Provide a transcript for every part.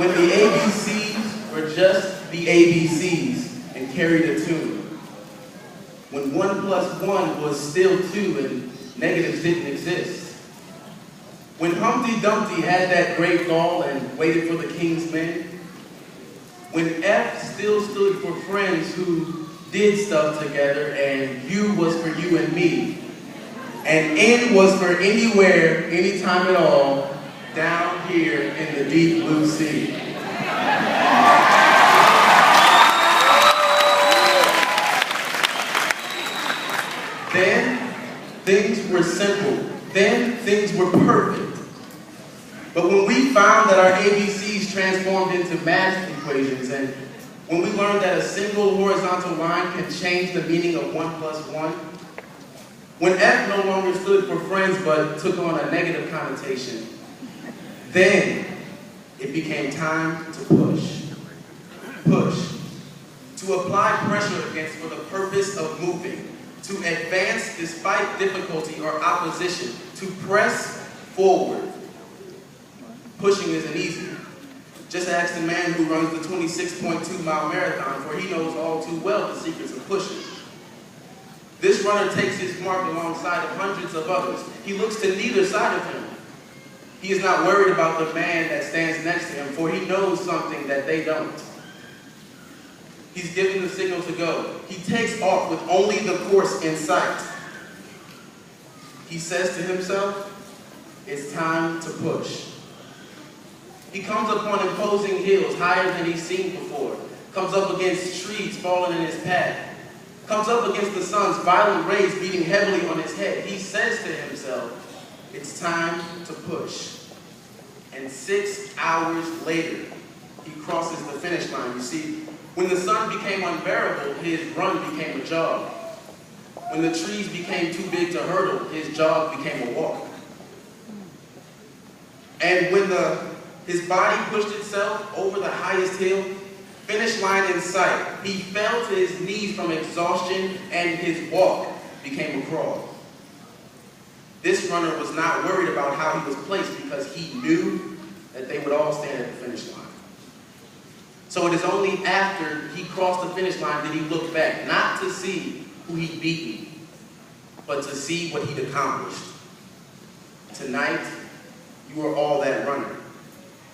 When the ABCs were just the ABCs and carried a tune. When 1 + 1 was still 2 and negatives didn't exist. When Humpty Dumpty had that great ball and waited for the king's men. When F still stood for friends who did stuff together, and U was for you and me. And N was for anywhere, anytime at all, down here in the deep blue sea. Then, things were simple. Then, things were perfect. But when we found that our ABCs transformed into math equations, and when we learned that a single horizontal line can change the meaning of 1 + 1, when F no longer stood for friends but took on a negative connotation, then it became time to push. Push. To apply pressure against for the purpose of moving. To advance despite difficulty or opposition. To press forward. Pushing isn't easy. Just ask the man who runs the 26.2-mile marathon, for he knows all too well the secrets of pushing. This runner takes his mark alongside of hundreds of others. He looks to neither side of him. He is not worried about the man that stands next to him, for he knows something that they don't. He's given the signal to go. He takes off with only the course in sight. He says to himself, it's time to push. He comes upon imposing hills higher than he's seen before. Comes up against trees falling in his path. Comes up against the sun's violent rays beating heavily on his head. He says to himself, it's time to push. And 6 hours later, he crosses the finish line. You see, when the sun became unbearable, his run became a jog. When the trees became too big to hurdle, his jog became a walk. And when his body pushed itself over the highest hill, finish line in sight, he fell to his knees from exhaustion, and his walk became a crawl. This runner was not worried about how he was placed because he knew that they would all stand at the finish line. So it is only after he crossed the finish line that he looked back, not to see who he'd beaten, but to see what he'd accomplished. Tonight, you are all that runner.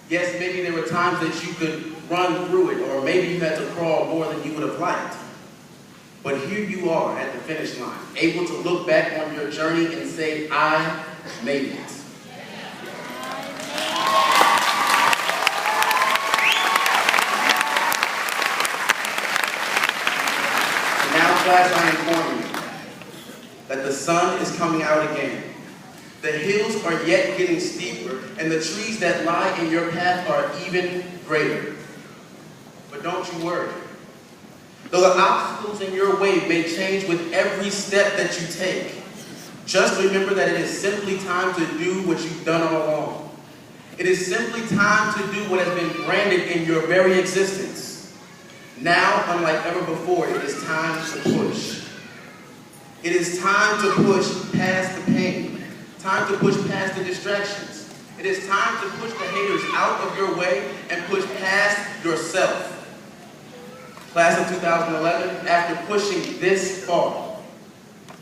Yes, maybe there were times that you could run through it, or maybe you had to crawl more than you would have liked. But here you are at the finish line, able to look back on your journey and say, I made it. And now, class, I inform you that the sun is coming out again. The hills are yet getting steeper, and the trees that lie in your path are even greater. But don't you worry. Though the obstacles in your way may change with every step that you take, just remember that it is simply time to do what you've done all along. It is simply time to do what has been branded in your very existence. Now, unlike ever before, it is time to push. It is time to push past the pain. Time to push past the distractions. It is time to push the haters out of your way and push past yourself. Class of 2011, after pushing this far,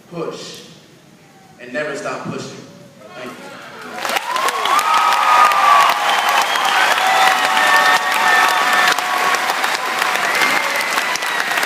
push and never stop pushing. Thank you.